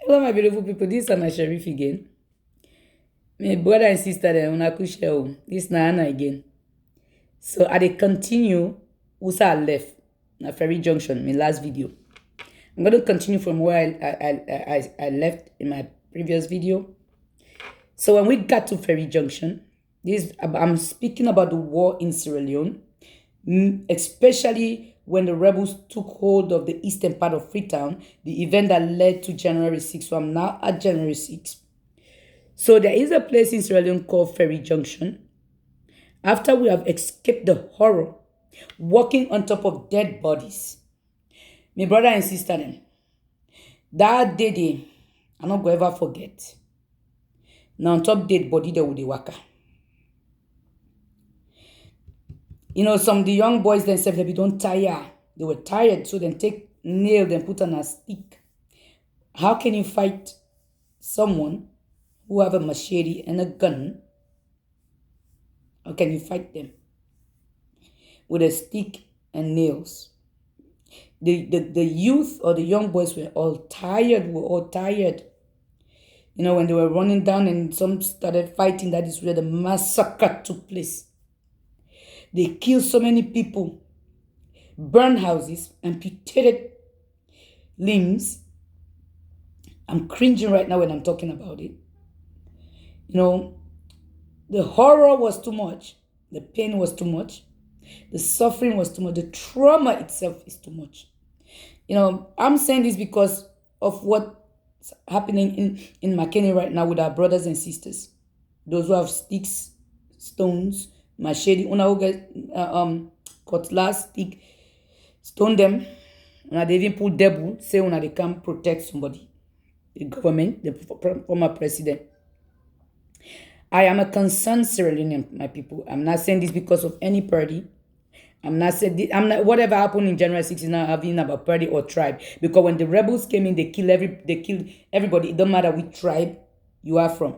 Hello, my beautiful people. This is my Sharif again. My brother and sister, una kushel. This na Anna again. So I dey continue. Usa I left na Ferry Junction. My last video. I'm going to continue from where I left in my previous video. So when we got to Ferry Junction, this I'm speaking about the war in Sierra Leone, especially when the rebels took hold of the eastern part of Freetown, the event that led to January 6th. So I'm now at January 6th. So there is a place in Sierra Leone called Ferry Junction. After we have escaped the horror, walking on top of dead bodies, my brother and sister them, that day, I'm not going to ever forget. Now on top dead body, they would waka. You know, some of the young boys themselves, they don't tire. They were tired, so then take nail, then put on a stick. How can you fight someone who have a machete and a gun? How can you fight them? With a stick and nails. The youth or the young boys were all tired. You know, when they were running down and some started fighting, that is where the massacre took place. They killed so many people, burned houses, amputated limbs. I'm cringing right now when I'm talking about it. You know, the horror was too much. The pain was too much. The suffering was too much. The trauma itself is too much. You know, I'm saying this because of what's happening in McKinney right now with our brothers and sisters. Those who have sticks, stones, machete, una who get cutlass, stick, stone them. Una they even put devil, say una they can't protect somebody. The government, the former president. I am a concerned Sierra Leonean, my people. I'm not saying this because of any party. I'm not saying this, I'm not whatever happened in January 6th is not having about party or tribe. Because when the rebels came in, they killed everybody. It don't matter which tribe you are from.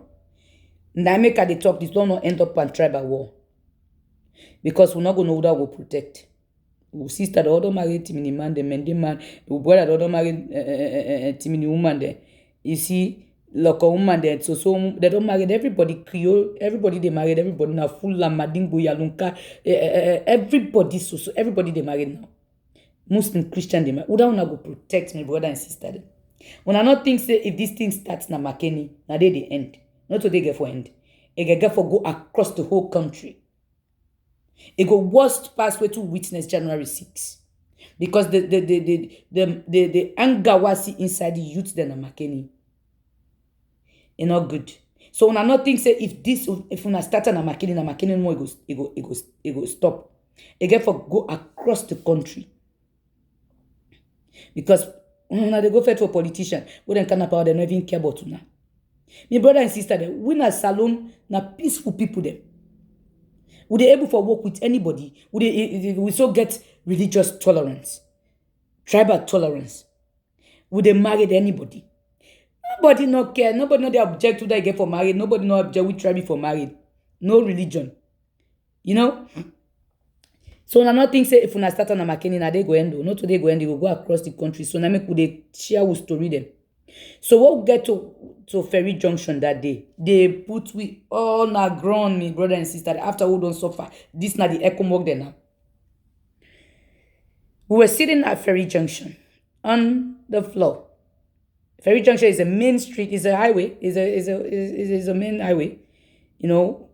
And I make at the talk, this don't not end up on tribal war. Because we're not gonna know that will protect. We sister the other married Timini man, the men man, the brother the other married Timini woman there. You see, local woman there. So they don't marry everybody. Creole, everybody they married, everybody now full Madingo Yalunka, everybody so everybody they married now. Muslim, Christian, they married. We don't go protect my brother and sister. Them. When I not think say if this thing starts na McKinney, now they end. Not today get for end. It get for go across the whole country. It go worst pass way to witness January 6. Because the anger was inside the youth then na McKinney. It's not good. So when I not think say if una start na McKinney more it go stop. It get for go across the country. Because when they go fight for politicians, we don't care about them, not even care about una. My brother and sister, we na salon na peaceful people them. Would they able for work with anybody? We so get religious tolerance, tribal tolerance? Would they marry anybody? Nobody no care. Nobody no they object to that get for married. Nobody no object with tribe for married. No religion. You know? So now nothing say if una start on a McKinney, now they go end. Not today go end, they go across the country. So now make they share with story them. So what we get to Ferry Junction that day, they put we all na ground, me brother and sister. After we don't suffer, this na the echo work there now. We were sitting at Ferry Junction on the floor. Ferry Junction is a main street, is a highway, is a main highway, you know,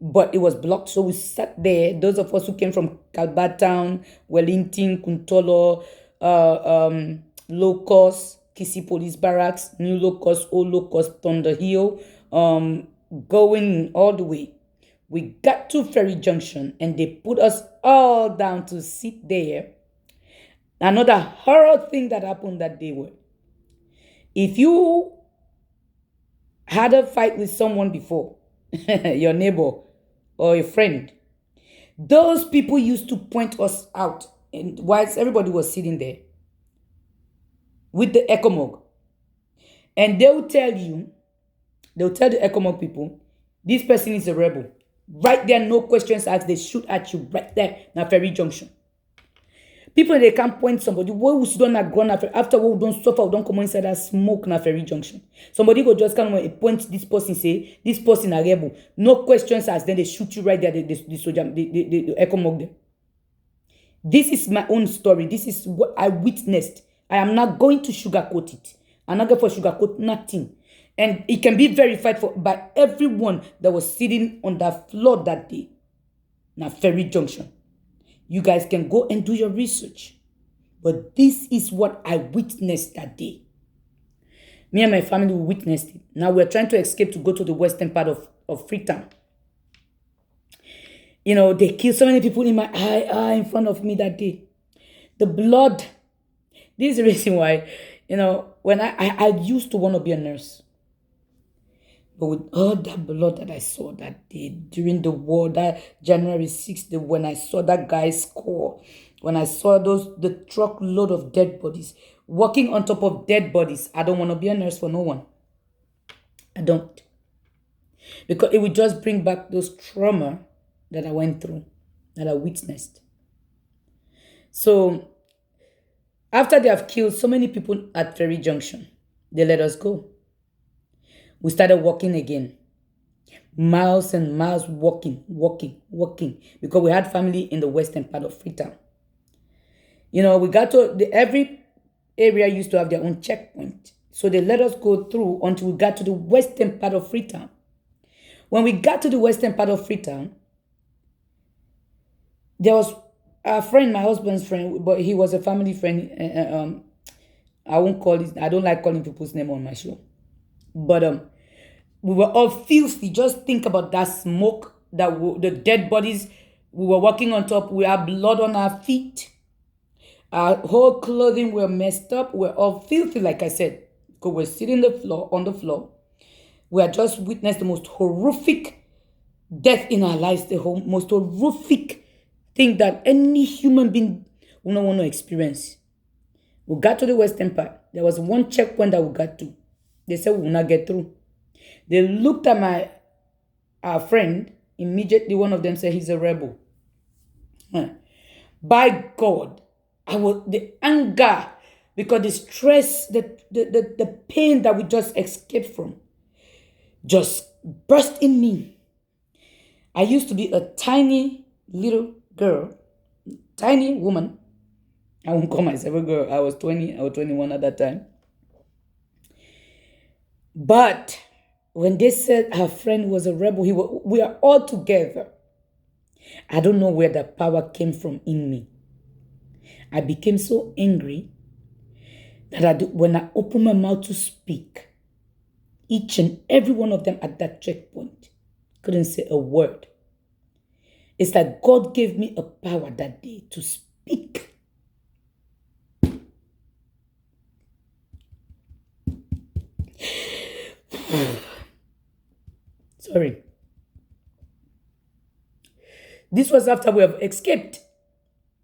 but it was blocked. So we sat there. Those of us who came from Calba Town, Wellington, Kuntolo, Low Cost, Kissy Police Barracks, New Locust, Old Locust, Thunder Hill, going all the way. We got to Ferry Junction and they put us all down to sit there. Another horror thing that happened that day was, if you had a fight with someone before, your neighbor or a friend, those people used to point us out and whilst everybody was sitting there with the ECOMOG. And they'll tell the ECOMOG people, this person is a rebel. Right there, no questions asked, they shoot at you right there, na Ferry Junction. People they can't point somebody where we don't have gone after we don't suffer, we don't come inside that smoke na Ferry Junction. Somebody go just come and point this person, say this person are rebel. No questions asked, then they shoot you right there. The soldier, the echo mug them. This is my own story. This is what I witnessed. I am not going to sugarcoat it. I'm not going for sugarcoat nothing. And it can be verified by everyone that was sitting on that floor that day. Now, Ferry Junction. You guys can go and do your research. But this is what I witnessed that day. Me and my family witnessed it. Now we're trying to escape to go to the western part of Freetown. You know, they killed so many people in my eye in front of me that day. The blood. This is the reason why, you know, when I used to want to be a nurse. But with all that blood that I saw that day during the war, that January 6th, when I saw that guy's score, when I saw the truckload of dead bodies, walking on top of dead bodies, I don't want to be a nurse for no one. I don't. Because it would just bring back those trauma that I went through, that I witnessed. So, after they have killed so many people at Ferry Junction, they let us go. We started walking again. Miles and miles walking. Because we had family in the western part of Freetown. You know, we got to, every area used to have their own checkpoint. So they let us go through until we got to the western part of Freetown. When we got to the western part of Freetown, there was a friend, my husband's friend, but he was a family friend. I won't call it, I don't like calling people's name on my show. But we were all filthy. Just think about that smoke, the dead bodies. We were walking on top. We had blood on our feet. Our whole clothing were messed up. We're all filthy, like I said, because we're sitting on the floor. We had just witnessed the most horrific death in our lives, the most horrific thing that any human being will not want to experience. We got to the western part. There was one checkpoint that we got to. They said we will not get through. They looked at our friend. Immediately, one of them said he's a rebel. By God, the anger, because the stress, the pain that we just escaped from, just burst in me. I used to be a tiny little girl, tiny woman. I won't call myself a girl. I was 20 or 21 at that time. But when they said her friend was a rebel, we are all together. I don't know where the power came from in me. I became so angry that when I opened my mouth to speak, each and every one of them at that checkpoint couldn't say a word. It's like God gave me a power that day to speak. Sorry. This was after we have escaped.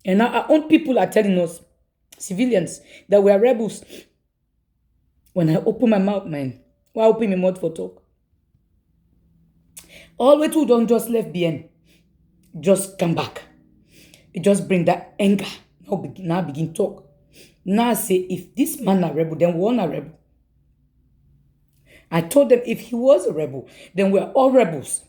And now our own people are telling us, civilians, that we are rebels. When I open my mouth, man, why open my mouth for talk? All we two don't just left behind. Just come back. It just bring that anger. Now begin talk. Now I say, if this man a rebel, then we're not a rebel. I told them if he was a rebel, then we're all rebels.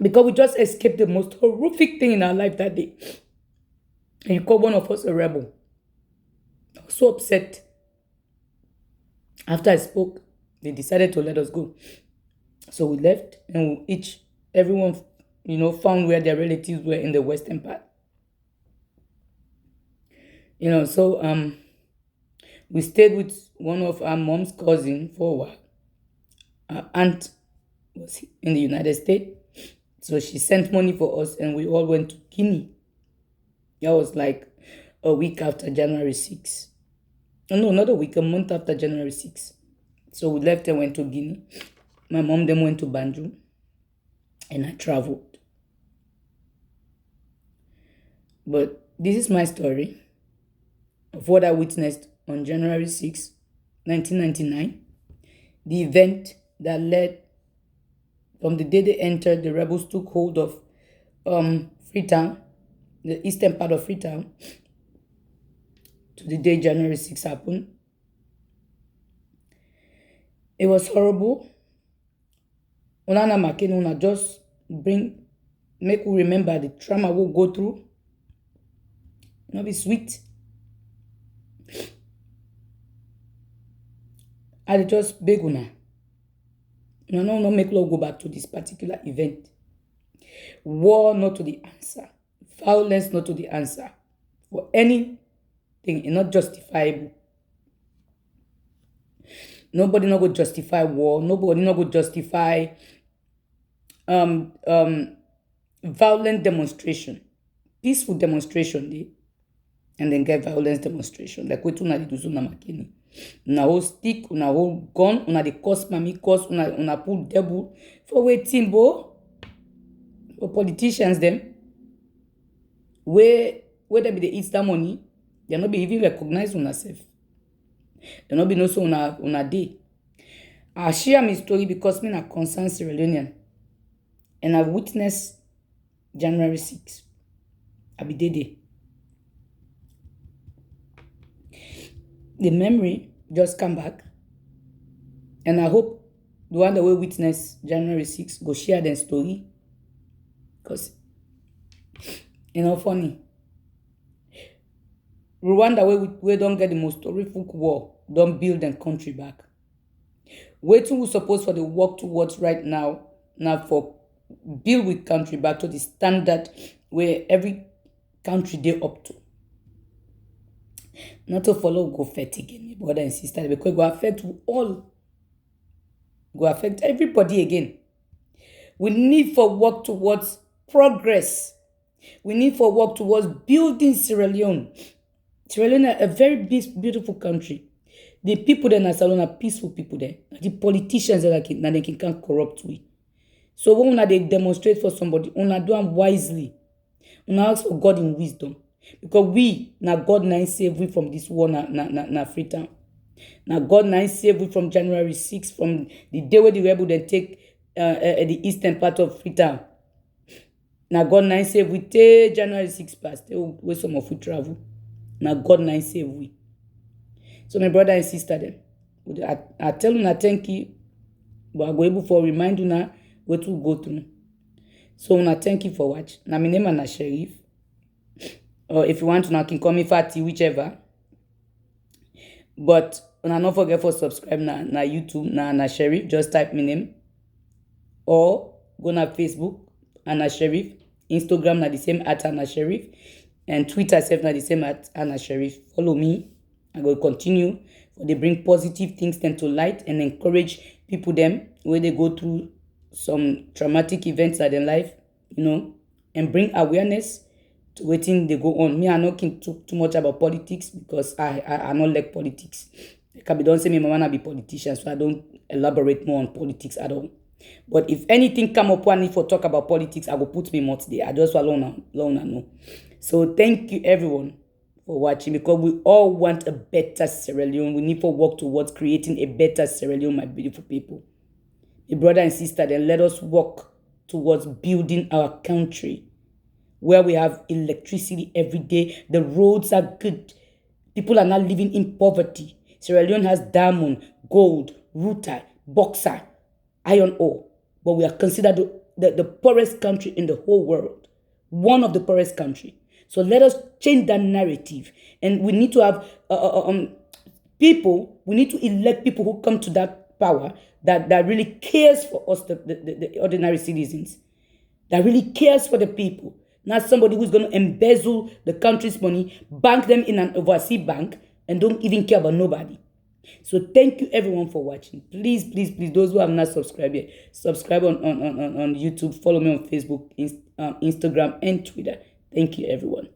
Because we just escaped the most horrific thing in our life that day. And you call one of us a rebel. I was so upset. After I spoke, they decided to let us go. So we left and everyone, found where their relatives were in the western part. So we stayed with one of our mom's cousins for a while. Our aunt was in the United States. So she sent money for us and we all went to Guinea. That was like a week after January 6th. No, not a week, a month after January 6th. So we left and went to Guinea. My mom then went to Banjul. And I traveled. But this is my story of what I witnessed on January 6, 1999. The event that led, from the day they entered, the rebels took hold of Freetown. the eastern part of Freetown, to the day January 6 happened. It was horrible. Unana Makeni, una just make we remember the trauma we'll go through. Not be sweet. I just beg una. Una no make law go back to this particular event. War not to the answer. Violence not to the answer. For anything, it's not justifiable. Nobody not go justify war. Nobody not go justify violent demonstration. Peaceful demonstration, and then get violence demonstration. Like we tuna do so na Makeni. Una hold stick, una hold gun, una dey cause mami, una pull devil for waiting, bo. For politicians them, where they be they eat that money, they not be even recognize una self. They not be no so una day. I share my story because me na concerned Sierra Leonean, and I witnessed January 6. I be there. The memory just come back, and I hope the one that will witness January 6 go share their story, because funny. Rwanda we don't get the most horrific war, don't build their country back. Waiting we suppose for the work towards right now for build with country back to the standard where every country they up to. Not to follow go fatigue again, brother and sister, because it go affect all. Go affect everybody again. We need for work towards progress. We need for work towards building Sierra Leone. Sierra Leone is a very beautiful country. The people there in Sierra Leone are peaceful people there. The politicians that they can corrupt we. So when they demonstrate for somebody, una do them wisely. Una ask for God in wisdom. Because we, now God now save we from this war na Freetown. Now God now save we from January 6, from the day where the rebel then take the eastern part of Freetown. Now God now save we till January 6 past. Where some of we travel. Now God now save we. So my brother and sister them, I tell you thank you, but I go able for remind you now what to go through. So una thank you for watching. Now my name is Sheriff. Or if you want to, now can call me Fatty, whichever. But don't forget for subscribe na YouTube na Sheriff. Just type my name. Or go na Facebook Anna Sheriff. Instagram na the same at Anna Sheriff. And Twitter self na the same at Anna Sheriff. Follow me. I will continue. They bring positive things then to light and encourage people them where they go through some traumatic events in their life, and bring awareness to waiting they go on. Me, I not can talk too much about politics because I not like politics. Kabi don't say me mama na be politician, so I don't elaborate more on politics at all. But if anything come up one need for talk about politics, I will put me mouth there. I just alone know. So thank you everyone for watching, because we all want a better Sierra Leone. We need to work towards creating a better Sierra Leone, my beautiful people. My brother and sister, then let us work towards building our country where we have electricity every day. The roads are good. People are not living in poverty. Sierra Leone has diamond, gold, rutile, bauxite, iron ore. But we are considered the poorest country in the whole world. One of the poorest countries. So let us change that narrative. And we need to have people, we need to elect people who come to that power that really cares for us, the ordinary citizens. That really cares for the people. Not somebody who's going to embezzle the country's money, bank them in an overseas bank, and don't even care about nobody. So thank you everyone for watching. Please, those who have not subscribed yet, subscribe on YouTube, follow me on Facebook, Instagram, and Twitter. Thank you everyone.